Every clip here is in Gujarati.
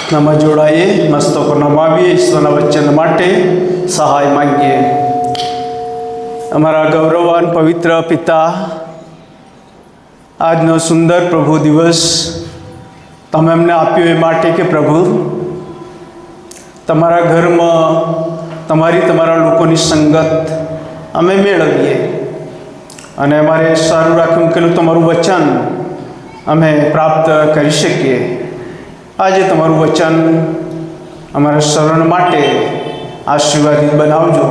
પ્રાર્થનામાં જોડાઈએ, મસ્તકો નમાવીએ, ઈશ્વરના વચન માટે સહાય માંગીએ. અમારા ગૌરવાન પવિત્ર પિતા, આજનો સુંદર પ્રભુ દિવસ તમે અમને આપ્યો એ માટે કે પ્રભુ તમારા ઘરમાં તમારા લોકોની સંગત અમે મેળવીએ અને અમારે સારું રાખી મૂકેલું તમારું વચન અમે પ્રાપ્ત કરી શકીએ. આજે તમારું વચન અમારા શરણ માટે આશીર્વાદિત બનાવજો.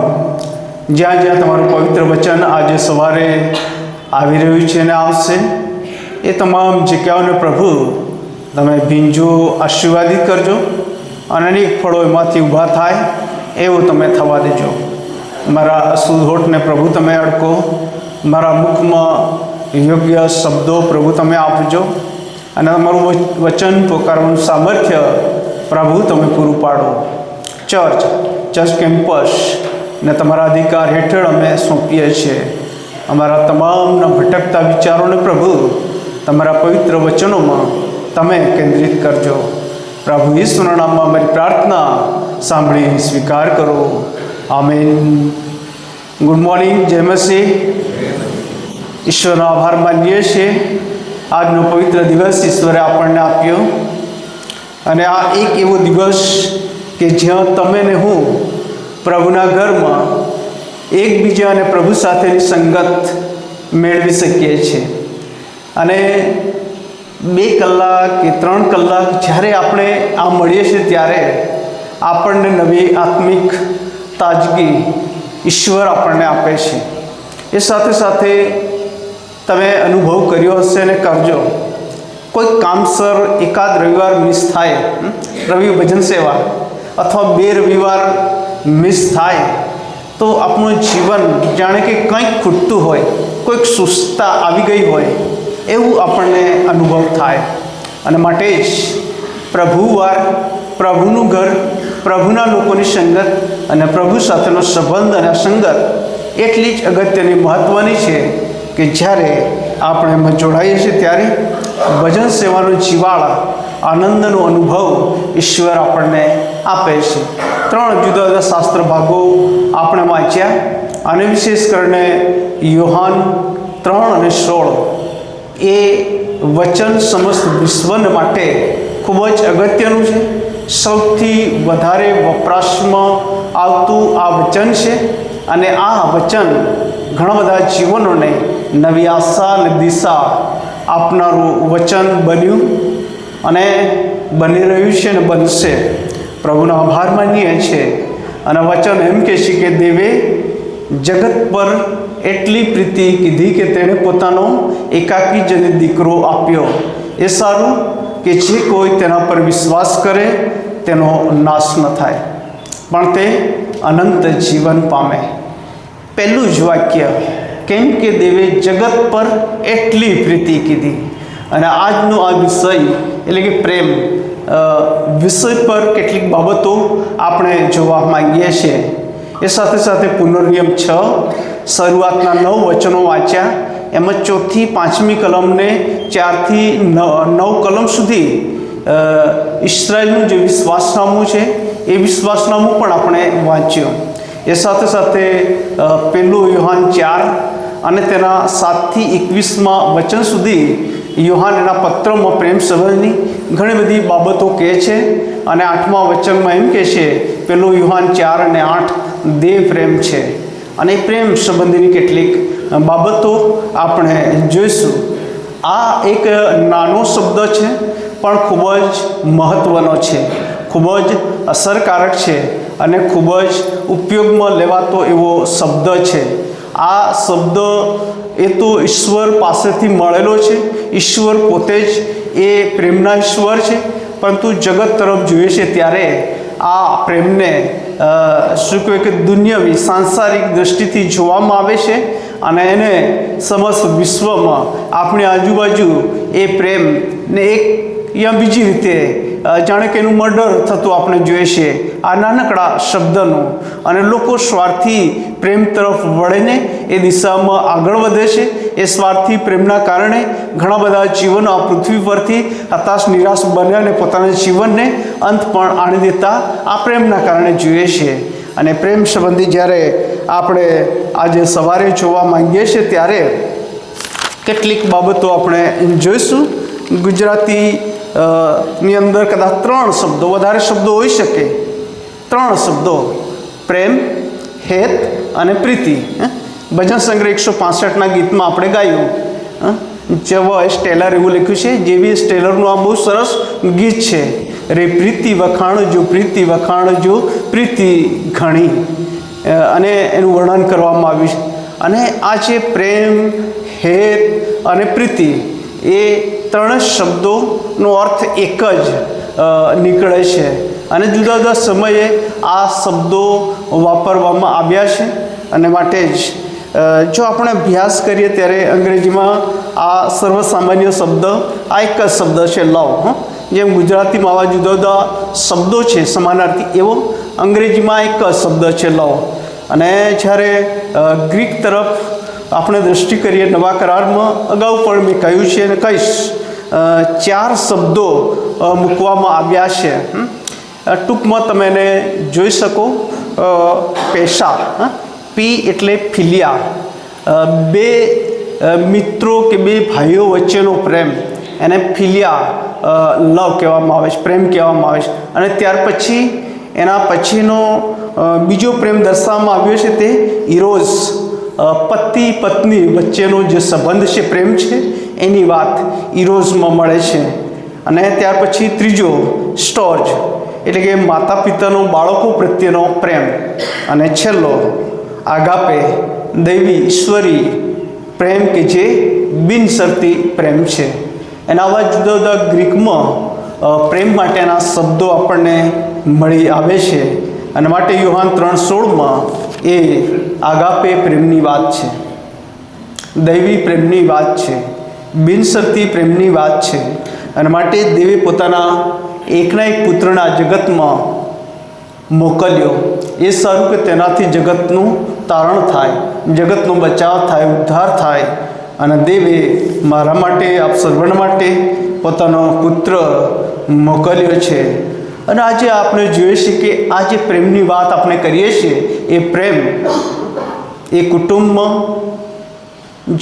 જ્યાં જ્યાં તમારું પવિત્ર વચન આજે સવારે આવી રહ્યું છે અને આવશે, એ તમામ જગ્યાઓને પ્રભુ તમે ભીંજો આશીર્વાદિત કરજો અને અનેક ફળો એમાંથી ઊભા થાય એવું તમે થવા દેજો. મારા સુધોટને પ્રભુ તમે અડકો, મારા મુખમાં યોગ્ય શબ્દો પ્રભુ તમે આપજો અને તમારું વચન પોકારવાનું સામર્થ્ય પ્રભુ તમે પૂરું પાડો. ચર્ચ કેમ્પસ ને તમારા અધિકાર હેઠળ અમે સોંપીએ છીએ. અમારા તમામના ભટકતા વિચારોને પ્રભુ તમારા પવિત્ર વચનોમાં તમે કેન્દ્રિત કરજો. પ્રભુ ઈશ્વરના નામમાં અમારી પ્રાર્થના સાંભળી સ્વીકાર કરો. આમેન. ગુડ મોર્નિંગ, જય મસીહ. ઈશ્વરનો આભાર માનીએ છીએ. આજનો પવિત્ર દિવસ ઈશ્વરે આપણને આપ્યો અને આ એક એવો દિવસ કે જ્યાં તમે ને હું પ્રભુના ઘરમાં એકબીજા અને પ્રભુ સાથેની સંગત મેળવી શકીએ છીએ. અને 2 કલાક કે 3 કલાક જ્યારે આપણે આ મળીએ છીએ ત્યારે આપણને નવી આત્મિક તાજગી ઈશ્વર આપણને આપે છે. એ સાથે સાથે તમે અનુભવ કર્યો હશે અને કરજો. કોઈ કામસર એકાદ રવિવાર મિસ થાય, રવિ ભજન સેવા અથવા 2 રવિવાર મિસ થાય તો આપણું જીવન જાણે કે કંઈક ખૂટતું હોય, કોઈક સુસ્તતા આવી ગઈ હોય એવું આપણને અનુભવ થાય. અને માટે જ પ્રભુવાર, પ્રભુનું ઘર, પ્રભુના લોકોની સંગત અને પ્રભુ સાથેનો સંબંધ અને સંગત એટલી જ અગત્યની મહત્ત્વની છે કે જ્યારે આપણે એમાં જોડાઈએ છીએ ત્યારે ભજન સેવાનો જીવાળા આનંદનો અનુભવ ઈશ્વર આપણને આપે છે. 3 જુદા જુદા શાસ્ત્ર ભાગો આપણે વાંચ્યા અને વિશેષ કરીને યોહાન 3 અને 16 એ વચન સમસ્ત વિશ્વને માટે ખૂબ જ અગત્યનું છે. સૌથી વધારે વપરાશમાં આવતું આ વચન છે અને આ વચન ઘણા બધા જીવનોને નવી આશા અને દિશા આપનારું વચન બન્યું અને બની રહ્યું છે અને બનશે. પ્રભુનો આભાર માનીએ છીએ. અને વચન એમ કહે છે કે દેવે જગત પર એટલી પ્રીતિ કીધી કે તેણે પોતાનો એકાકી જનિત દીકરો આપ્યો. એ સારું કે જે કોઈ તેના પર વિશ્વાસ કરે તેનો નાશ ન થાય પણ તે અનંત જીવન પામે. પહેલું જ વાક્ય, કેમ કે દેવે જગત પર એટલી પ્રીતિ કીધી. અને આજનો આ વિષય એટલે કે પ્રેમ વિષય પર કેટલીક બાબતો આપણે જોવા માંગીએ છીએ. એ સાથે સાથે પુનર્નિયમ 6 શરૂઆતના 9 વચનો વાંચ્યા. એમાં 4થી 5મી કલમને 4થી 9 કલમ સુધી ઇસ્રાયેલનું જે વિશ્વાસનામું છે એ વિશ્વાસનામું પણ આપણે વાંચ્યું. એ સાથે સાથે 1 યોહાન 4 અને તેના 7થી 21માં વચન સુધી યોહાન એના પત્રમાં પ્રેમ સંબંધની ઘણી બધી બાબતો કહે છે. અને 8મા વચનમાં એમ કહે છે 1 યોહાન 4 અને 8 દેવ પ્રેમ છે. અને પ્રેમ સંબંધીની કેટલીક બાબતો આપણે જોઈશું. આ એક નાનો શબ્દ છે પણ ખૂબ જ મહત્ત્વનો છે, ખૂબ જ અસરકારક છે અને ખૂબ જ ઉપયોગમાં લેવાતો એવો શબ્દ છે. આ શબ્દ એ તો ઈશ્વર પાસેથી મળેલો છે. ઈશ્વર પોતે જ એ પ્રેમના ઈશ્વર છે, પરંતુ જગત તરફ જોઈએ છે ત્યારે આ પ્રેમને શું કહેવાય કે દુનિયાવી સાંસારિક દૃષ્ટિથી જોવામાં આવે છે અને એને સમસ્ત વિશ્વમાં આપણી આજુબાજુ એ પ્રેમને એક યા બીજી રીતે જાણે કે એનું મર્ડર થતું આપણે જોઈએ છીએ આ નાનકડા શબ્દનું. અને લોકો સ્વાર્થી પ્રેમ તરફ વળીને એ દિશામાં આગળ વધે છે. એ સ્વાર્થી પ્રેમના કારણે ઘણા બધા જીવનો આ પૃથ્વી પરથી હતાશ નિરાશ બને અને પોતાના જીવનને અંત પણ આણી દેતા આ પ્રેમના કારણે જોઈએ છીએ. અને પ્રેમ સંબંધી જ્યારે આપણે આજે સવારે જોવા માંગીએ છીએ ત્યારે કેટલીક બાબતો આપણે જોઈશું. ગુજરાતી ની અંદર કદાચ 3 શબ્દો, વધારે શબ્દો હોઈ શકે, 3 શબ્દો: પ્રેમ, હેત અને પ્રીતિ. ભજન સંગ્રહ 165ના ગીતમાં આપણે ગાયું, જેવી સ્ટેલર એવું લખ્યું છે, જેવી સ્ટેલરનું આ બહુ સરસ ગીત છે. રે પ્રીતિ વખાણજો, પ્રીતિ વખાણજો, પ્રીતિ ઘણી, અને એનું વર્ણન કરવામાં આવ્યું છે. અને આ જે પ્રેમ, હેત અને પ્રીતિ એ 3 શબ્દોનો અર્થ એક જ નીકળે છે. અને જુદા જુદા સમયે આ શબ્દો વાપરવામાં આવ્યા છે. અને માટે જ જો આપણે અભ્યાસ કરીએ ત્યારે અંગ્રેજીમાં આ સર્વસામાન્ય શબ્દ આ એક જ શબ્દ છે, લવ. જેમ ગુજરાતીમાં આવા જુદા જુદા શબ્દો છે સમાનાર્થી, એવો અંગ્રેજીમાં એક જ શબ્દ છે, લવ. અને જ્યારે ગ્રીક તરફ આપણે દૃષ્ટિ કરીએ નવા કરારમાં, અગાઉ પણ મેં કહ્યું છે અને કહીશ, 4 શબ્દો મૂકવામાં આવ્યા છે. ટૂંકમાં તમે એને જોઈ શકો. પેશા, પી એટલે ફિલિયા, 2 મિત્રો કે 2 ભાઈઓ વચ્ચેનો પ્રેમ, એને ફિલિયા લવ કહેવામાં આવે છે, પ્રેમ કહેવામાં આવે છે. અને ત્યાર પછી એના પછીનો બીજો પ્રેમ દર્શાવવામાં આવ્યો છે તે ઇરોઝ, પતિ પત્ની વચ્ચેનો જે સંબંધ છે, પ્રેમ છે, એની વાત ઇરોઝમાં મળે છે. અને ત્યાર પછી ત્રીજો સ્ટોર્જ, એટલે કે માતા પિતાનો બાળકો પ્રત્યેનો પ્રેમ. અને છેલ્લો આગાપે, દૈવી ઈશ્વરી પ્રેમ કે જે બિનશરતી પ્રેમ છે. એના આવા જુદા જુદા ગ્રીકમાં પ્રેમ માટેના શબ્દો આપણને મળી આવે છે. અને માટે યોહાન 3:16માં એ આગાપે પ્રેમની વાત છે, દૈવી પ્રેમની વાત છે, બિનશરતી પ્રેમની વાત છે. અને માટે દેવે પોતાના એકના એક પુત્રના જગતમાં મોકલ્યો. એ સારું કે તેનાથી જગતનું તારણ થાય, જગતનો બચાવ થાય, ઉદ્ધાર થાય. અને દેવે મારા માટે, આપ સર્વના માટે પોતાનો પુત્ર મોકલ્યો છે. અને આજે આપણે જોઈએ છીએ કે આ જે પ્રેમની વાત આપણે કરીએ છીએ, એ પ્રેમ એ કુટુંબમાં,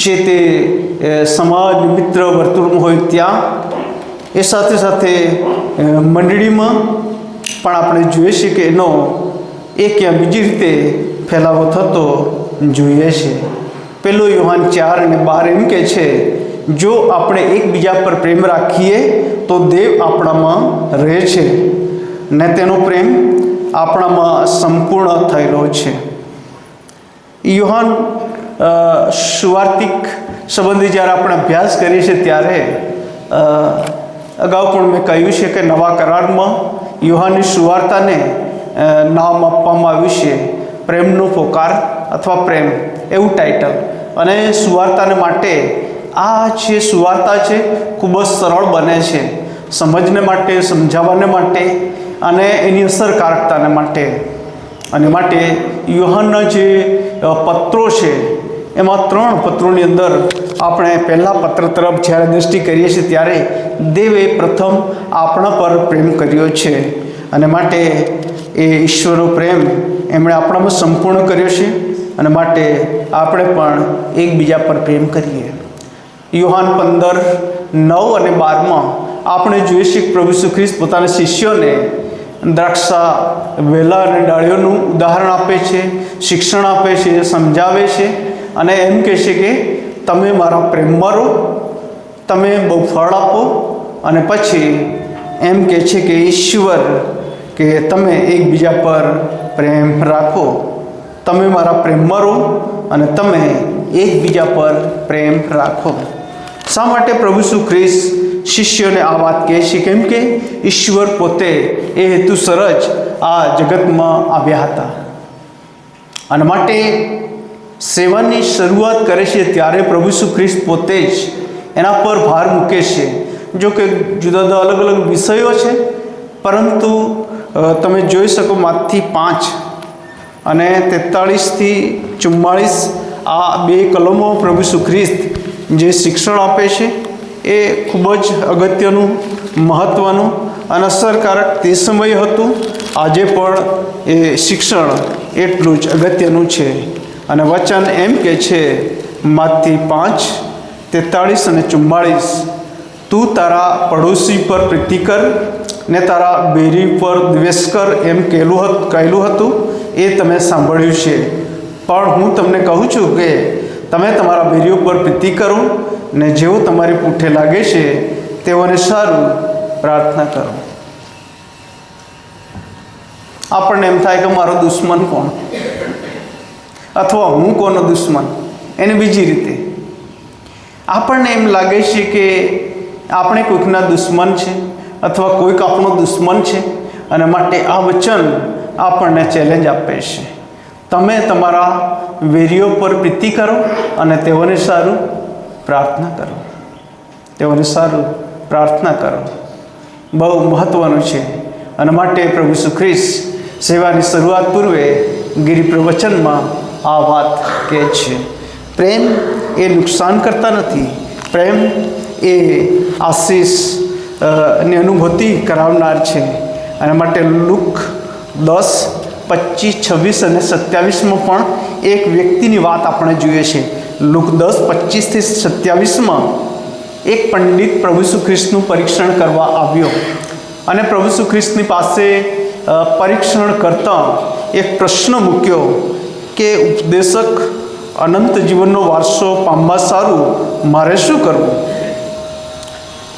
જે તે સમાજ મિત્ર વર્તુળમાં હોય ત્યાં, એ સાથે સાથે મંડળીમાં પણ આપણે જોઈએ છીએ કે એનો એક યા બીજી રીતે ફેલાવો થતો જોઈએ છે. પહેલું યોહાન 4:12 એમ કહે છે, જો આપણે એકબીજા પર પ્રેમ રાખીએ તો દેવ આપણામાં રહે છે ને તેનો પ્રેમ આપણામાં સંપૂર્ણ થયેલો છે. યોહાન સુવાર્તિક સંબંધી જ્યારે આપણે અભ્યાસ કરીએ છીએ ત્યારે અગાઉ પણ મેં કહ્યું છે કે નવા કરારમાં યોહાનની સુવાર્તાને નામ આપવામાં આવ્યું છે પ્રેમનો પોકાર અથવા પ્રેમ, એવું ટાઇટલ. અને સુવાર્તાને માટે આ જે સુવાર્તા છે ખૂબ જ સરળ બને છે સમજને માટે, સમજાવવાને માટે અને એની અસરકારકતાને માટે. અને માટે યોહાનના જે પત્રો છે એમાં 3 પત્રોની અંદર આપણે પહેલા પત્ર તરફ જ્યારે દૃષ્ટિ કરીએ છીએ ત્યારે દેવે પ્રથમ આપણા પર પ્રેમ કર્યો છે. અને માટે એ ઈશ્વરનો પ્રેમ એમણે આપણામાં સંપૂર્ણ કર્યો છે. અને માટે આપણે પણ એકબીજા પર પ્રેમ કરીએ. યોહાન 15:9 અને 12માં આપણે જોઈએ છીએ કે પ્રભુ ઈસુ ખ્રિસ્ત પોતાના શિષ્યોને દ્રાક્ષા વેલા અને ડાળીઓનું ઉદાહરણ આપે છે, શિક્ષણ આપે છે, સમજાવે છે. અને એમ કહે છે કે તમે મારા પ્રેમમાં રહો, તમે બહુ ફળ આપો. અને પછી એમ કહે છે કે ઈશ્વર કે તમે એકબીજા પર પ્રેમ રાખો, તમે મારા પ્રેમમાં રહો અને તમે એકબીજા પર પ્રેમ રાખો. શા માટે પ્રભુ ઈસુ ખ્રિસ્ત શિષ્યોને આ વાત કહે છે? કેમ કે ઈશ્વર પોતે એ હેતુસર જ આ જગતમાં આવ્યા હતા. અને માટે સેવાની શરૂઆત કરે છે ત્યારે પ્રભુ ઈસુ ખ્રિસ્ત પોતે જ એના પર ભાર મૂકે છે. જો કે જુદા જુદા અલગ અલગ વિષયો છે, પરંતુ તમે જોઈ શકો માથી 5 અને 43 થી 44 આ 2 કલમો પ્રભુ ઈસુ ખ્રિસ્ત જે શિક્ષણ આપે છે એ ખૂબ જ અગત્યનું, મહત્ત્વનું અને અસરકારક તે સમયે હતું. આજે પણ એ શિક્ષણ એટલું જ અગત્યનું છે. અને વચન એમ કે છે, માથી 5:43 અને 44, તું તારા પડોશી પર પ્રીતિ કર ને તારા બેરી પર દ્વેષ કર, એમ કહેલું હતું. એ તમે સાંભળ્યું છે. પણ હું તમને કહું છું કે તમે તમારા બેરીઓ પર પ્રીતિ કરો ને જેઓ તમારી પૂઠે લાગે છે તેઓને સારું પ્રાર્થના કરો. આપણને એમ થાય કે મારો દુશ્મન કોણ, અથવા હું કોનો દુશ્મન. એને બીજી રીતે આપણને એમ લાગે છે કે આપણે કોઈકના દુશ્મન છે અથવા કોઈક આપણો દુશ્મન છે. અને માટે આ વચન આપણને ચેલેન્જ આપે છે, તમે તમારા વેરીઓ પર પ્રીતિ કરો અને તેઓને સારું પ્રાર્થના કરો. તેઓને સારું પ્રાર્થના કરો. બહુ મહત્ત્વનું છે. અને માટે પ્રભુ ઈસુ ખ્રિસ્ત સેવાની શરૂઆત પૂર્વે ગિરી પ્રવચનમાં આ વાત કહે છે. પ્રેમ એ નુકસાન કરતા નથી. પ્રેમ એ આશીષ ની અનુભૂતિ કરાવનાર છે. અને માટે લુક 10:25, 26 અને 27 પણ એક વ્યક્તિની વાત આપણે જોઈએ છે. લુક 10:25 થી 27 એક પંડિત પ્રભુ ઈસુ ખ્રિસ્તનું પરીક્ષણ કરવા આવ્યો અને પ્રભુ ઈસુ ખ્રિસ્તની પાસે પરીક્ષણ કરતાં એક પ્રશ્ન મૂક્યો કે ઉપદેશક, અનંત જીવનનો વારસો પામવા સારું મારે શું કરવું?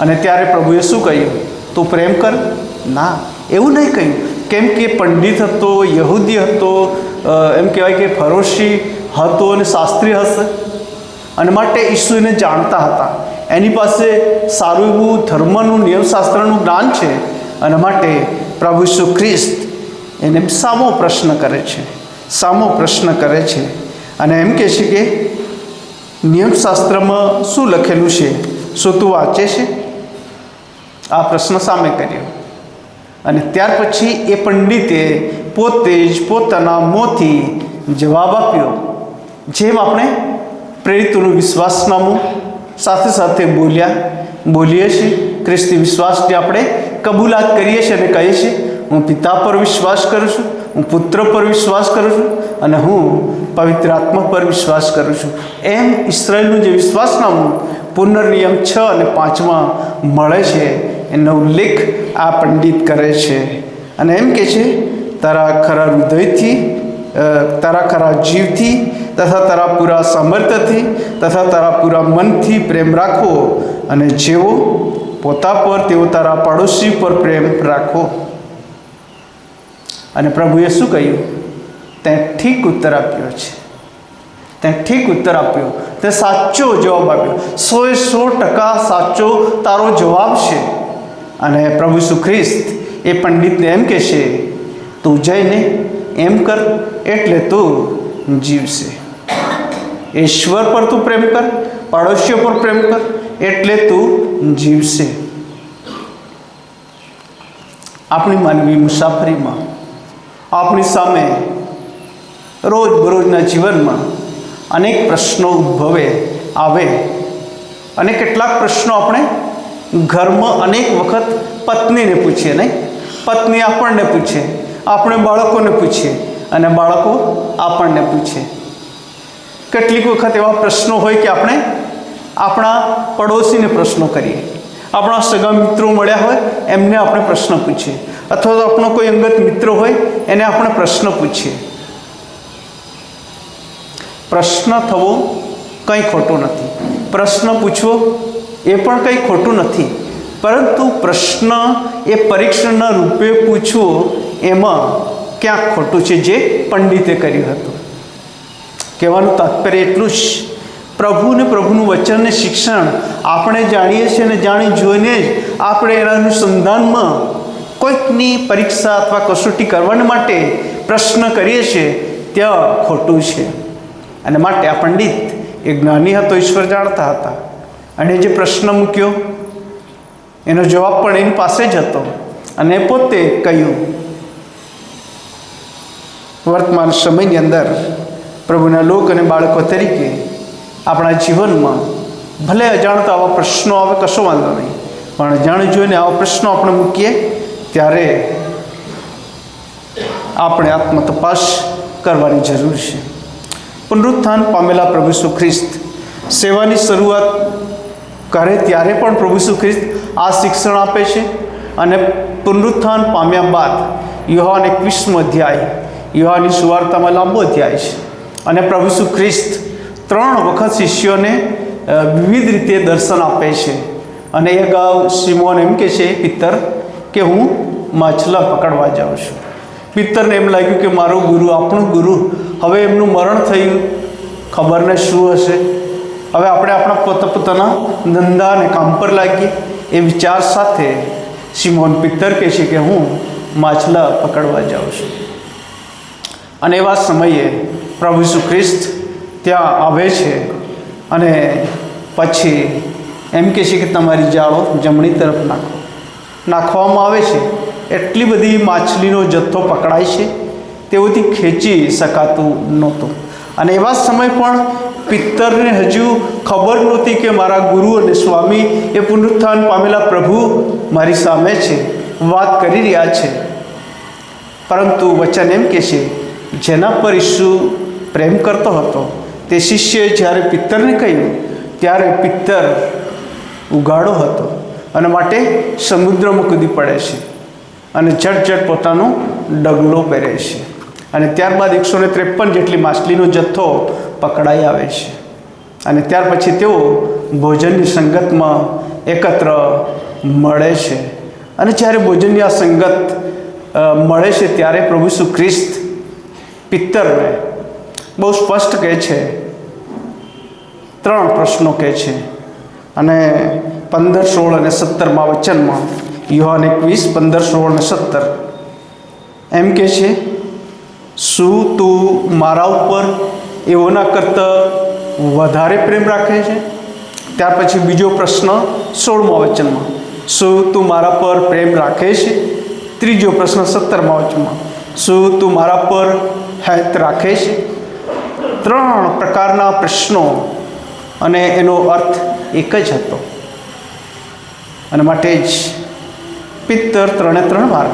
અને ત્યારે પ્રભુએ શું કહ્યું? તું પ્રેમ કર? ના, એવું નહીં કહ્યું. કેમ કે પંડિત હતો, યહૂદી હતો, એમ કહેવાય કે ફરોશી હતો અને શાસ્ત્રી હશે. અને માટે ઈસુ એને જાણતા હતા. એની પાસે સારું એવું ધર્મનું, નિયમશાસ્ત્રનું જ્ઞાન છે. અને માટે પ્રભુ ઈસુ ખ્રિસ્ત એને સામો પ્રશ્ન કરે છે. અને એમ કહે છે કે નિયમશાસ્ત્રમાં શું લખેલું છે? શું તું વાંચે છે? આ પ્રશ્ન સામે કર્યો. અને ત્યાર પછી એ પંડિતે પોતે જ પોતાના મોંથી જવાબ આપ્યો. જેમ આપણે પ્રેરિતોનું વિશ્વાસનામું સાથે સાથે બોલીએ છીએ. ખ્રિસ્તી વિશ્વાસની આપણે કબૂલાત કરીએ છીએ અને કહીએ છીએ, હું પિતા પર વિશ્વાસ કરું છું, હું પુત્ર પર વિશ્વાસ કરું છું અને હું પવિત્ર આત્મા પર વિશ્વાસ કરું છું. એમ ઇસ્રાયેલનું જે વિશ્વાસનામું પુનર્નિયમ 6 અને 5 મળે છે એનો ઉલ્લેખ આ પંડિત કરે છે. અને એમ કે છે, તારા ખરા હૃદયથી, તારા ખરા જીવથી તથા તારા પૂરા સામર્થ્યથી તથા તારા પૂરા મનથી પ્રેમ રાખો, અને જેવો પોતા પર તેઓ તારા પાડોશી પર પ્રેમ રાખો. અને પ્રભુએ શું કહ્યું? તે ઠીક ઉત્તર આપ્યો છે. તે સાચો જવાબ આપ્યો. 100% સાચો તારો જવાબ છે. અને પ્રભુ ઈસુ ખ્રિસ્ત એ પંડિતને એમ કહેશે, તું જઈને એમ કર એટલે તું જીવશે. ઈશ્વર પર તું પ્રેમ કર, પાડોશીઓ પર પ્રેમ કર એટલે તું જીવશે. આપણી માનવી મુસાફરીમાં આપણી સામે રોજબરોજના જીવનમાં અનેક પ્રશ્નો આવે. અને કેટલાક પ્રશ્નો આપણે ઘરમાં અનેક વખત પત્નીને પૂછીએ, નહીં? પત્ની આપણને પૂછે, આપણે બાળકોને પૂછીએ અને બાળકો આપણને પૂછે. કેટલીક વખત એવા પ્રશ્નો હોય કે આપણે આપણા પડોશીને પ્રશ્નો કરીએ, આપણા સગા મિત્રો મળ્યા હોય એમને આપણે પ્રશ્ન પૂછીએ, અથવા તો આપણો કોઈ અંગત મિત્ર હોય એને આપણે પ્રશ્ન પૂછીએ. પ્રશ્ન થવો કંઈ ખોટું નથી, પ્રશ્ન પૂછવો એ પણ કંઈ ખોટું નથી. પરંતુ પ્રશ્ન એ પરીક્ષણના રૂપે પૂછવો એમાં ક્યાંક ખોટું છે, જે પંડિતે કર્યું હતું. કહેવાનું તાત્પર્ય એટલું જ, પ્રભુનું વચનને શિક્ષણ આપણે જાણીએ છીએ અને જાણી જોઈને જ આપણે એના અનુસંધાનમાં કોઈકની પરીક્ષા અથવા કસોટી કરવા માટે પ્રશ્ન કરીએ છીએ, ત્યાં ખોટું છે. અને માટે આ પંડિત એ જ્ઞાની હતો, ઈશ્વર જાણતા હતા. અને જે પ્રશ્ન મૂક્યો એનો જવાબ પણ એની પાસે જ હતો. અને પોતે કહ્યું, વર્તમાન સમયની અંદર પ્રભુના લોક અને બાળકો તરીકે આપણા જીવનમાં ભલે અજાણતા આવા પ્રશ્નો આવે કશો વાંધો નહીં, પણ જાણી જોઈને આવા પ્રશ્નો આપણે મૂકીએ ત્યારે આપણે આત્મતપાસ કરવાની જરૂર છે. પુનરુત્થાન પામેલા પ્રભુ ઈસુ ખ્રિસ્ત સેવાની શરૂઆત કરે ત્યારે પણ પ્રભુ ઈસુ ખ્રિસ્ત આ શિક્ષણ આપે છે. અને પુનરુત્થાન પામ્યા બાદ યોહાન 21મો અધ્યાય, યોહાનની સુવાર્તામાં લાંબો અધ્યાય છે, અને પ્રભુ ઈસુ ખ્રિસ્ત 3 વખત શિષ્યોને વિવિધ રીતે દર્શન આપે છે. અને એ અગાઉ સિમોન એમ કહે છે, પિત્તર, કે હું માછલા પકડવા જાઉં છું. પિત્તરને એમ લાગ્યું કે મારો ગુરુ, આપણું ગુરુ, હવે એમનું મરણ થયું, ખબર ને શું હશે, હવે આપણે આપણા પોતાના ધંધા અને કામ પર લાગીએ. એ વિચાર સાથે સિમોન પિત્તર કહે છે કે હું માછલા પકડવા જાઉં છું. અને એવા સમયે પ્રભુ ઈસુ ખ્રિસ્ત ત્યાં આવે છે અને પછી એમ કહે છે કે તમારી જાળો જમણી તરફ નાખવામાં આવે છે. એટલી બધી માછલીનો જથ્થો પકડાય છે, તેઓથી ખેંચી શકાતું નહોતું. અને એવા સમય પણ પિત્તરને હજુ ખબર નહોતી કે મારા ગુરુ અને સ્વામી એ પુનરુત્થાન પામેલા પ્રભુ મારી સામે છે, વાત કરી રહ્યા છે. પરંતુ વચન એમ કહે છે, જેના પર ઈસુ પ્રેમ કરતો હતો તે શિષ્યએ જ્યારે પિત્તરને કહ્યું ત્યારે પિત્તર ઉગાડો હતો અને માટે સમુદ્રમાં કૂદી પડે છે અને ઝટ પોતાનો ડગલો પહેરે છે. અને ત્યારબાદ 153 જેટલી માછલીનો જથ્થો પકડાઈ આવે છે. અને ત્યાર પછી તેઓ ભોજનની સંગતમાં એકત્ર મળે છે. અને જ્યારે ભોજનની આ સંગત મળે છે ત્યારે પ્રભુ ઈસુ ખ્રિસ્ત પિત્તરને બહુ સ્પષ્ટ કહે છે, 3 પ્રશ્નો કહે છે. અને 15, 16 અને 17માં વચનમાં, યોહાન 21, 15, 16 અને 17 એમ કહે છે, શું તું મારા ઉપર એઓના કરતાં વધારે પ્રેમ રાખે છે? ત્યાર પછી બીજો પ્રશ્ન 16મા વચનમાં, શું તું મારા પર પ્રેમ રાખે છે? ત્રીજો પ્રશ્ન 17મા વચનમાં, શું તું મારા પર હેત રાખે છે? 3 પ્રકારના પ્રશ્નો, અને એનો અર્થ એક જ હતો. અને માટે જ પિત્તર 3 વાર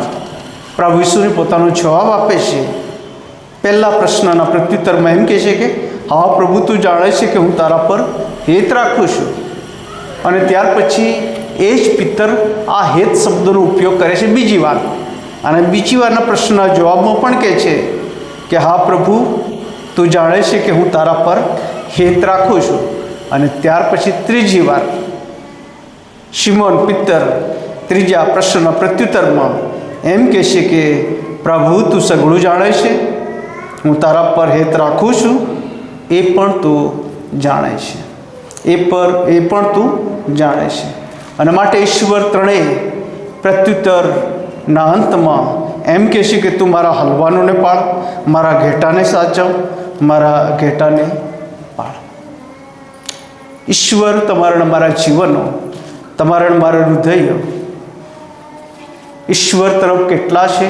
પ્રભુ ઈસુને પોતાનો જવાબ આપે છે. પહેલા પ્રશ્નના પ્રત્યુત્તરમાં એમ કહે છે કે હા પ્રભુ, તું જાણે છે કે હું તારા પર હેત રાખું છું. અને ત્યાર પછી એ જ પિત્તર આ હેત શબ્દનો ઉપયોગ કરે છે બીજી વાર. અને બીજી વારના પ્રશ્નના જવાબમાં પણ કહે છે કે હા પ્રભુ, તું જાણે છે કે હું તારા પર હેત રાખું છું. અને ત્યાર પછી ત્રીજી વાર શિમોન પિત્તર ત્રીજા પ્રશ્નના પ્રત્યુત્તરમાં એમ કહે છે કે પ્રભુ, તું સઘળું જાણે છે, હું તારા પર હેત રાખું છું, એ પણ તું જાણે છે, એ પણ તું જાણે છે. અને માટે ઈશ્વર ત્રણેય પ્રત્યુત્તરના અંતમાં એમ કહે છે કે તું મારા હલવાનોને પાળ, મારા ઘેટાને સાચવ, મારા ઘેટાને પાળ. ઈશ્વર તમારા મારા જીવનો, તમારા મારા હૃદય ઈશ્વર તરફ કેટલા છે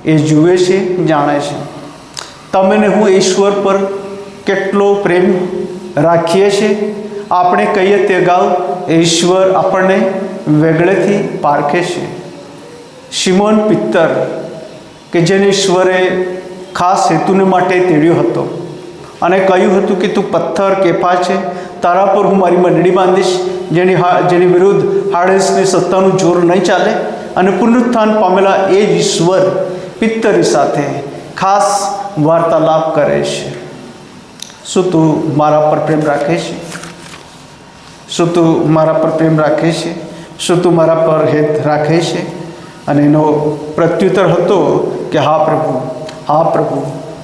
એ જુએ છે, જાણે છે. તમે ને હું ઈશ્વર પર કેટલો પ્રેમ રાખીએ છીએ, આપણે કહીએ તે અગાઉ ઈશ્વર આપણને વેગળેથી પારખે છે. શિમોન પિત્તર કે જેને ઈશ્વરે ખાસ હેતુને માટે તેડ્યો હતો અને કહ્યું હતું કે તું પથ્થર કેફા છે, તારા પર હું મારી મંડળી બાંધીશ, જેની વિરુદ્ધ હાડેસની સત્તાનું જોર નહીં ચાલે. અને પુનરુત્થાન પામેલા એ જ ઈશ્વર પિત્તરી સાથે ખાસ વાર્તાલાપ કરે છે. શું તું મારા પર પ્રેમ રાખે છે? શું તું મારા પર પ્રેમ રાખે છે? શું તું મારા પર હેત રાખે છે? અને એનો પ્રત્યુત્તર હતો કે હા પ્રભુ, હા પ્રભુ,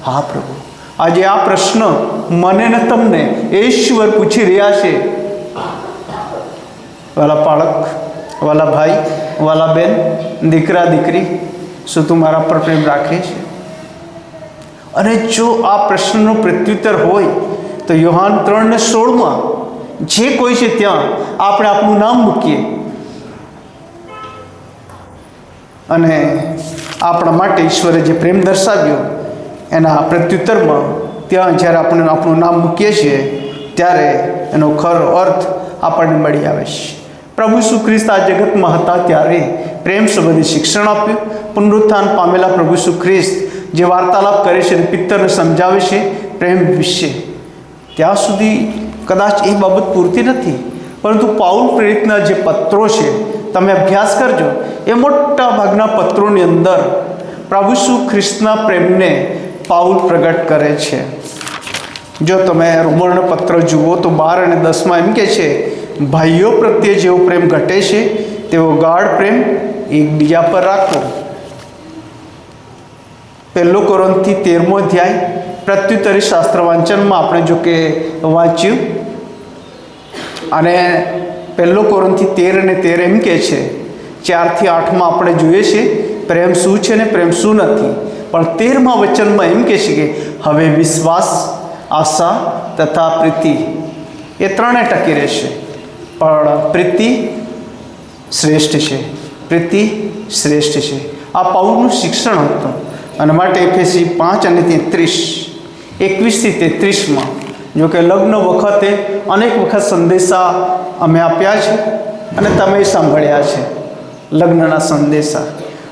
હા પ્રભુ. આજે આ પ્રશ્ન મને ને તમને ઈશ્વર પૂછી રહ્યા છે. વાલા બાળક, વાલા ભાઈ, વાલા બેન, દીકરા દીકરી, શું તું મારા પર પ્રેમ રાખે છે? અને જો આ પ્રશ્નનો પ્રત્યુત્તર હોય તો યોહાન 3:16માં જે કોઈ છે ત્યાં આપણે આપણું નામ મૂકીએ અને આપણા માટે ઈશ્વરે જે પ્રેમ દર્શાવ્યો એના પ્રત્યુત્તરમાં ત્યાં જ્યારે આપણે આપણું નામ મૂકીએ છીએ ત્યારે એનો ખરો અર્થ આપણને મળી આવે છે. પ્રભુ ઈસુ ખ્રિસ્ત આ જગતમાં હતા ત્યારે પ્રેમ સંબંધી શિક્ષણ આપ્યું. પુનરુત્થાન પામેલા પ્રભુ ઈસુ ખ્રિસ્ત જે વાર્તાલાપ કરે છે અને પિત્તરને સમજાવે છે પ્રેમ વિશે, ત્યાં સુધી કદાચ એ બાબત પૂરતી નથી. પરંતુ પાઉલ પ્રેરિતના જે પત્રો છે તમે અભ્યાસ કરજો, એ મોટા ભાગના પત્રોની અંદર પ્રભુ ઈસુ ખ્રિસ્તના પ્રેમને પાઉલ પ્રગટ કરે છે. જો તમે રોમનનો પત્ર જુઓ તો 12 અને 10 એમ કહે છે, ભાઈઓ પ્રત્યે જેવો પ્રેમ ઘટે છે તેવો ગાઢ પ્રેમ એકબીજા પર રાખો. 1 કોરિન્થી 13મો અધ્યાય પ્રત્યુત્તરી શાસ્ત્ર વાંચનમાં આપણે જો કે વાંચ્યું, અને 1 કોરિન્થી 13 અને 13 એમ કહે છે, 4થી 8માં આપણે જોઈએ છીએ પ્રેમ શું છે ને પ્રેમ શું નથી. પણ 13મા વચનમાં એમ કહે છે કે હવે વિશ્વાસ, આશા તથા પ્રીતિ એ ત્રણે ટકી રહેશે, પણ પ્રીતિ શ્રેષ્ઠ છે. પ્રીતિ શ્રેષ્ઠ છે. આ પાઉલનું શિક્ષણ હતું. અને માટે એફેસી 5 અને 33, 21થી 33માં જો કે લગ્ન વખતે અનેક વખત સંદેશા અમે આપ્યા છે અને તમે સાંભળ્યા છે, લગ્નના સંદેશા.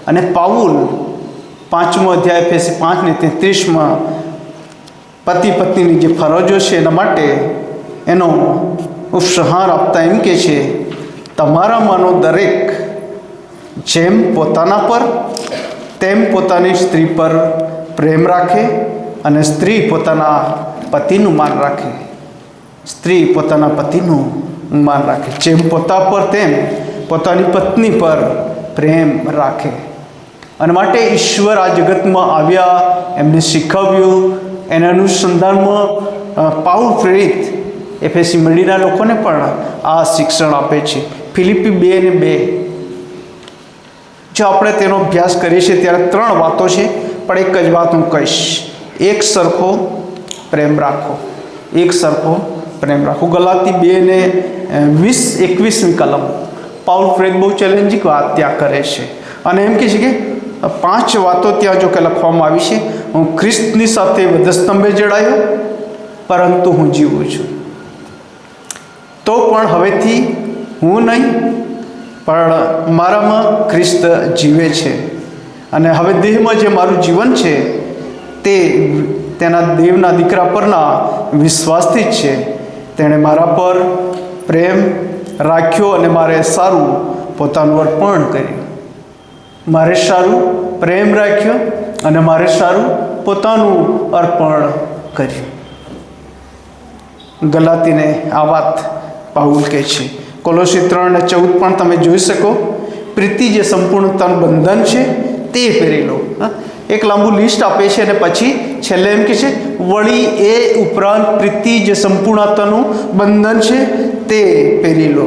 અને પાઉલ 5મો અધ્યાય એફેસી 5 ને 33માં પતિ પત્નીની જે ફરજો છે એના માટે એનો ઉપસંહાર આપતા એમ કહે છે, તમારામાંનો દરેક જેમ પોતાના પર તેમ પોતાની સ્ત્રી પર પ્રેમ રાખે, અને સ્ત્રી પોતાના પતિનું માન રાખે. સ્ત્રી પોતાના પતિનું માન રાખે. જેમ પોતા પર તેમ પોતાની પત્ની પર પ્રેમ રાખે. અને માટે ઈશ્વર આ જગતમાં આવ્યા, એમને શીખવ્યું. એના અનુસંધાનમાં પાઉલ પ્રેરિત એફેસી મંડળીના લોકોને પણ આ શિક્ષણ આપે છે. ફિલિપી 2 અને 2 જો આપણે તેનો અભ્યાસ કરીએ છીએ ત્યારે 3 વાતો છે, પણ એક જ વાત હું કહીશ, એક સરખો પ્રેમ રાખો. એક સરખો પ્રેમ રાખો. ગલાતી 2 ને 20-21મી કલમ પાઉલ પ્રેરિત બહુ ચેલેન્જિંગ વાત ત્યાં કરે છે. અને એમ કહે છે કે 5 વાતો ત્યાં જો કે લખવામાં આવી છે, હું ખ્રિસ્તની સાથે વધસ્તંભે જડાયો, પરંતુ હું જીવું છું. તો પણ હવેથી હું નહીં, પણ મારામાં ખ્રિસ્ત જીવે છે. અને હવે દેહમાં જે મારું જીવન છે તે તેના દેવના દીકરા પરના વિશ્વાસથી જ છે. તેણે મારા પર પ્રેમ રાખ્યો અને મારે સારું પોતાનું અર્પણ કર્યું. મારે સારું પ્રેમ રાખ્યો અને મારે સારું પોતાનું અર્પણ કર્યું. ગલાતીને આ વાત પાઉલ કહે છે. કોલોસી 3:14 પણ તમે જોઈ શકો. પ્રીતિ જે સંપૂર્ણતાનું બંધન છે તે પહેરી લો. એક લાંબુ લિસ્ટ આપે છે અને પછી છેલ્લે એમ કહે છે, વળી એ ઉપરાંત પ્રીતિ જે સંપૂર્ણતાનું બંધન છે તે પહેરી લો.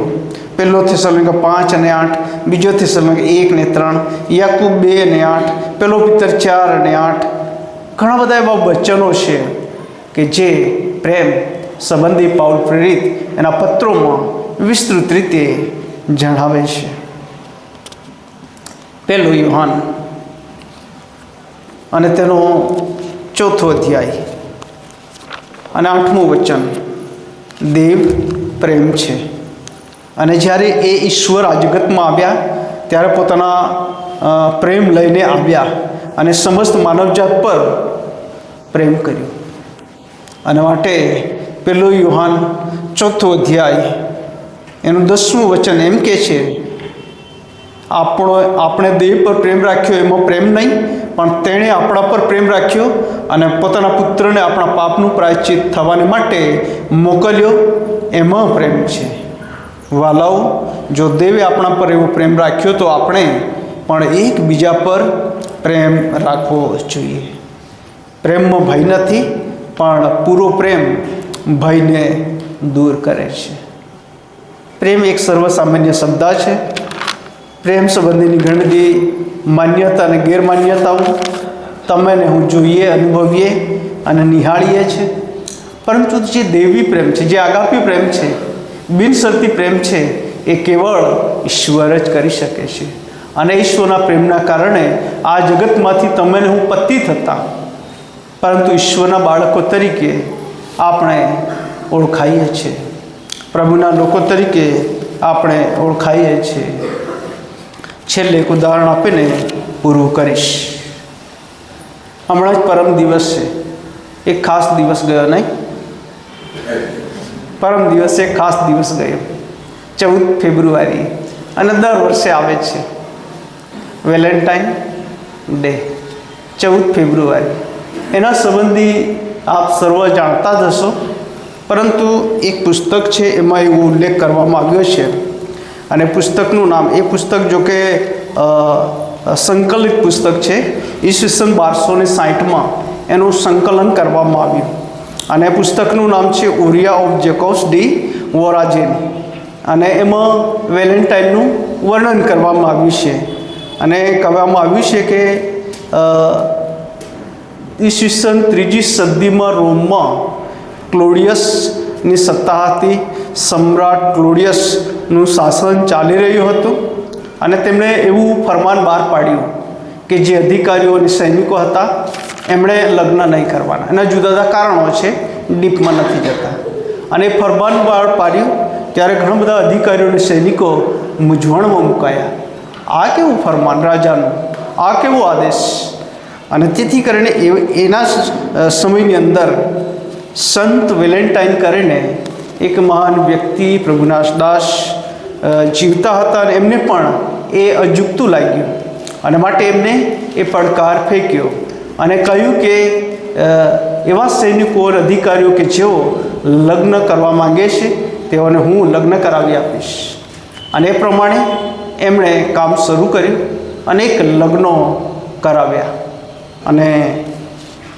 1 થેસલોનિકા 5 અને 8, 2 થેસલોનિકા 1 ને 3, યાકૂબ 2 અને 8, 1 પિતર 4 અને 8. ઘણા બધા એવા વચનો છે કે જે પ્રેમ સંબંધી પાઉલ પ્રેરિત એના પત્રોમાં વિસ્તૃત રીતે જણાવે છે. 1 યોહાન અને તેનો 4થો અધ્યાય અને 8મું વચન, દેવ પ્રેમ છે. અને જ્યારે એ ઈશ્વર આ જગતમાં આવ્યા ત્યારે પોતાના પ્રેમ લઈને આવ્યા અને સમસ્ત માનવજાત પર પ્રેમ કર્યો. અને માટે 1 યોહાન 4થો અધ્યાય એનું 10મું વચન એમ કહે છે, આપણે દેહ પર પ્રેમ રાખ્યો એમાં પ્રેમ નહીં, પણ તેણે આપણા પર પ્રેમ રાખ્યો અને પોતાના પુત્રને આપણા પાપનું પ્રાયશ્ચિત થવાને માટે મોકલ્યો, એમાં પ્રેમ છે. વાલાઓ, જો દેવે આપણા પર એવો પ્રેમ રાખ્યો તો આપણે પણ એકબીજા પર પ્રેમ રાખવો જોઈએ. પ્રેમમાં ભય નથી, પણ પૂરો પ્રેમ ભયને દૂર કરે છે. પ્રેમ એક સર્વસામાન્ય શબ્દ છે. પ્રેમ સંબંધીની ઘણી બધી માન્યતા અને ગેરમાન્યતાઓ તમે ને હું જોઈએ, અનુભવીએ અને નિહાળીએ છીએ. પરંતુ જે દૈવી પ્રેમ છે, જે આગાપી પ્રેમ છે, બિનશરતી પ્રેમ છે, એ કેવળ ઈશ્વર જ કરી શકે છે. અને ઈશ્વરના પ્રેમના કારણે આ જગતમાંથી તમે ને હું પતિત હતા, પરંતુ ઈશ્વરના બાળકો તરીકે આપણે ઓળખાઈએ છીએ. પ્રભુના લોકો તરીકે આપણે ઓળખાઈએ છીએ. છેલ્લે એક ઉદાહરણ આપીને પૂરું કરીશ. હમણાં જ પરમ દિવસ છે, એક ખાસ દિવસ ગયો નહીં? પરમ દિવસે એક ખાસ દિવસ ગયો, 14 ફેબ્રુઆરી, અને દર વર્ષે આવે છે વેલેન્ટાઇન ડે, 14 ફેબ્રુઆરી. એના સંબંધી આપ સર્વ જાણતા જ હશો, પરંતુ એક પુસ્તક છે એમાં એવો ઉલ્લેખ કરવામાં આવ્યો છે. અને પુસ્તકનું નામ, એ પુસ્તક જો કે સંકલિત પુસ્તક છે, ઈસવીસન 1260માં એનું સંકલન કરવામાં આવ્યું. અને પુસ્તકનું નામ છે ઓરિયા ઓફ જેકોબ્સ ડી વોરાજેન. અને એમાં વેલેન્ટાઇનનું વર્ણન કરવામાં આવ્યું છે. અને કહેવામાં આવ્યું છે કે ઈસવીસન 3જી સદીમાં રોમમાં ક્લોડિયસની સત્તા હતી. સમ્રાટ ક્લોડિયસનું શાસન ચાલી રહ્યું હતું. અને તેમણે એવું ફરમાન બહાર પાડ્યું કે જે અધિકારીઓ અને સૈનિકો હતા એમણે લગ્ન નહીં કરવાના. એના જુદા જુદા કારણો છે, ડીપમાં નથી જતા. અને એ ફરમાન બહાર પાડ્યું ત્યારે ઘણા બધા અધિકારીઓ અને સૈનિકો મૂંઝવણમાં મુકાયા. આ કેવું ફરમાન રાજાનું, આ કેવો આદેશ? અને તેથી કરીને એના સમયની અંદર સંત વેલેન્ટાઇન કરીને એક મહાન વ્યક્તિ, પ્રભુના દાસ જીવતા હતા. અને એમને પણ એ અજુગતું લાગ્યું, અને માટે એમને એ પડકાર ફેંક્યો અને કહ્યું કે એવા સૈનિકો અને અધિકારીઓ કે જેઓ લગ્ન કરવા માગે છે તેઓને હું લગ્ન કરાવી આપીશ. અને એ પ્રમાણે એમણે કામ શરૂ કર્યું, અનેક લગ્નો કરાવ્યા. અને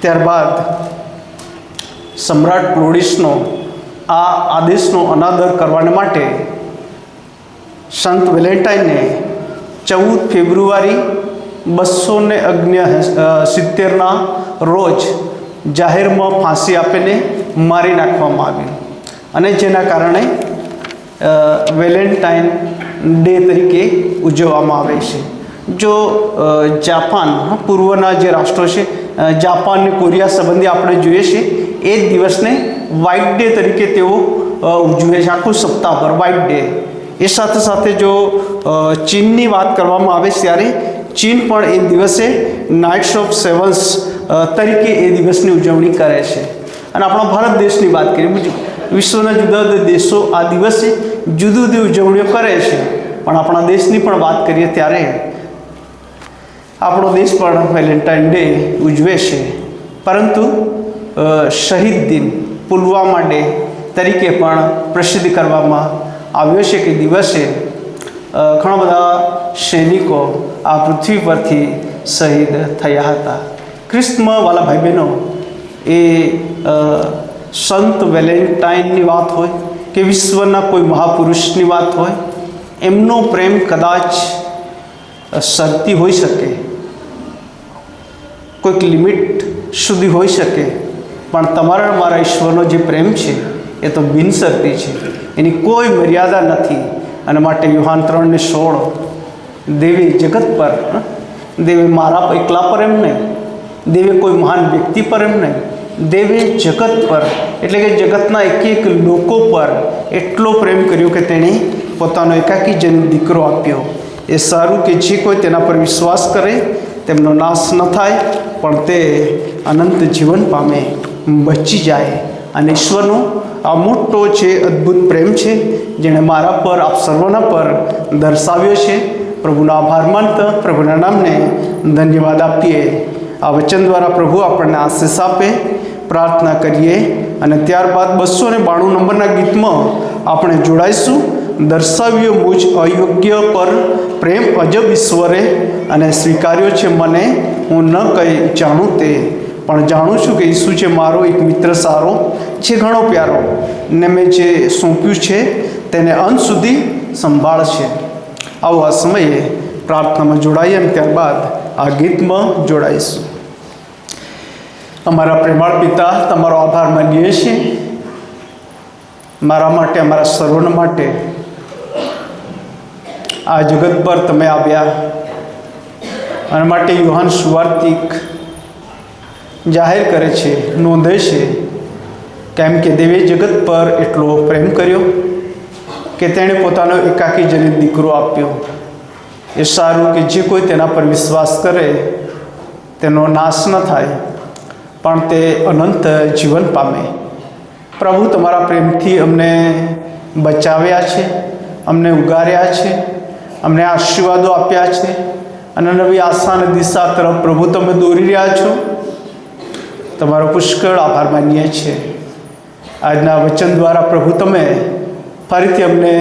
ત્યારબાદ સમ્રાટ ક્લોડિયસનો આ આદેશનો અનાદર કરવાને માટે સંત વેલેન્ટાઇનને 14 ફેબ્રુઆરી 269ના રોજ જાહેરમાં ફાંસી આપીને મારી નાખવામાં આવ્યું. અને જેના કારણે વેલેન્ટાઇન ડે તરીકે ઉજવવામાં આવે છે. જો જાપાન, પૂર્વના જે રાષ્ટ્રો છે, જાપાન અને કોરિયા સંબંધી આપણે જોઈએ છીએ, એ જ દિવસને વ્હાઇટ ડે તરીકે તેઓ ઉજવે છે, આખું સપ્તાહભર વ્હાઇટ ડે. એ સાથે સાથે જો ચીનની વાત કરવામાં આવે ત્યારે ચીન પણ એ દિવસે નાઇટ્સ ઓફ સેવન્સ તરીકે એ દિવસની ઉજવણી કરે છે. અને આપણા ભારત દેશની વાત કરીએ, વિશ્વના જુદા જુદા દેશો આ દિવસે જુદી જુદી ઉજવણીઓ કરે છે. પણ આપણા દેશની પણ વાત કરીએ ત્યારે આપણો દેશ પણ વેલેન્ટાઇન ડે ઉજવે છે. પરંતુ શહીદ દિન, પુલવામા ડે તરીકે પણ પ્રસિદ્ધ કરવામાં આવ્યો છે કે દિવસે ઘણા બધા સૈનિકો આ પૃથ્વી પરથી શહીદ થયા હતા. ખ્રિસ્તમાં વાલા ભાઈ બહેનો, એ સંત વેલેન્ટાઇનની વાત હોય કે વિશ્વના કોઈ મહાપુરુષની વાત હોય, એમનો પ્રેમ કદાચ શરતી હોઈ શકે, કોઈક લિમિટ સુધી હોઈ શકે, પણ તમારા મારા ઈશ્વરનો જે પ્રેમ છે એ તો બિનશરતી છે, એની કોઈ મર્યાદા નથી. અને માટે યુહાન 3:16 દેવે જગત પર, દેવે મારા એકલા પર એમ નહીં, દેવે કોઈ મહાન વ્યક્તિ પર એમ નહીં, દેવે જગત પર એટલે કે જગતના એક એક લોકો પર એટલો પ્રેમ કર્યો કે તેણે પોતાનો એકાકી જન્મ દીકરો આપ્યો. એ સારું કે જે કોઈ તેના પર વિશ્વાસ કરે તેમનો નાશ ન થાય, પણ તે અનંત જીવન પામે, બચી જાય. અને ઈશ્વરનો આ મોટો છે, અદ્ભુત પ્રેમ છે, જેણે મારા પર, આપ સર્વના પર દર્શાવ્યો છે. પ્રભુનો આભાર માનતા પ્રભુના નામને ધન્યવાદ આપીએ. આ વચન દ્વારા પ્રભુ આપણને આશીષ આપે, પ્રાર્થના કરીએ. અને ત્યારબાદ 292 નંબરના ગીતમાં આપણે જોડાઈશું. દર્શાવ્યો મુજ અયોગ્ય પર પ્રેમ અજબ ઈશ્વરે, અને સ્વીકાર્યો છે મને, હું ન કંઈ જાણું તે, પણ જાણું છું કે ઈસુ છે મારો એક મિત્ર સારો, જે ઘણો પ્યારો, ને મેં જે સોંપ્યું છે તેને અંત સુધી સંભાળશે. આવો આ સમયે પ્રાર્થનામાં જોડાઈએ અને ત્યારબાદ આ ગીતમાં જોડાઈશું. અમારા પ્રેમાળ પિતા, તમારો આભાર માનીએ છીએ મારા માટે, અમારા સર્વના માટે આ જગત પર તમે આવ્યા. અને માટે યુહાન સુવાર્તિક જાહેર કરે છે, નોંધે છે, કેમ કે દેવે જગત પર એટલો પ્રેમ કર્યો કે તેણે પોતાનો એકાકી જનિત દીકરો આપ્યો. એ સારું કે જે કોઈ તેના પર વિશ્વાસ કરે તેનો નાશ ન થાય, પણ તે અનંત જીવન પામે. પ્રભુ, તમારા પ્રેમથી અમને બચાવ્યા છે, અમને ઉગાર્યા છે, અમને આશીર્વાદો આપ્યા છે અને નવી આશા અને દિશા તરફ પ્રભુ તમે દોરી રહ્યા છો. તમારો પુષ્કળ આભાર માનીએ છીએ. આજના વચન દ્વારા પ્રભુ તમે ફરીથી અમને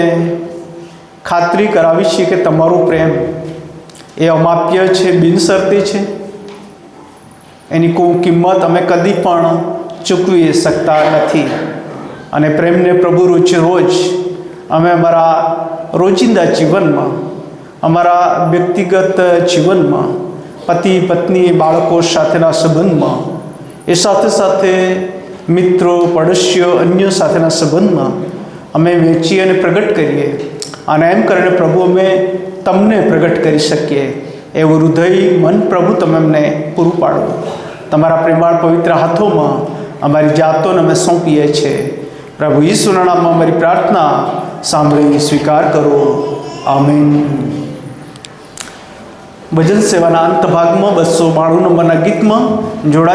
ખાતરી કરાવી છે કે તમારો પ્રેમ એ અમાપ્ય છે, બિનશરતી છે. એની કોઈ કિંમત અમે કદી પણ ચૂકવી શકતા નથી. અને પ્રેમને પ્રભુ રોજ અમે અમારા રોજિંદા જીવનમાં, અમારા વ્યક્તિગત જીવનમાં, પતિ પત્ની બાળકો સાથેના સંબંધમાં, એ સાથે સાથે મિત્રો પડોશીઓ અન્ય સાથેના સંબંધમાં અમે વેચી અને પ્રગટ કરીએ. અને એમ કરીને પ્રભુ અમે તમને પ્રગટ કરી શકીએ એવું હૃદય મન પ્રભુ તમે અમને પૂરું પાડો. તમારા પ્રેમાળ પવિત્ર હાથોમાં અમારી જાતોને અમે સોંપીએ છીએ. પ્રભુ ઈસુના નામમાં અમારી પ્રાર્થના સાંભળી સ્વીકાર કરો. આમીન. ભજન સેવાના અંત ભાગમાં 292 નંબરના ગીતમાં જોડાય.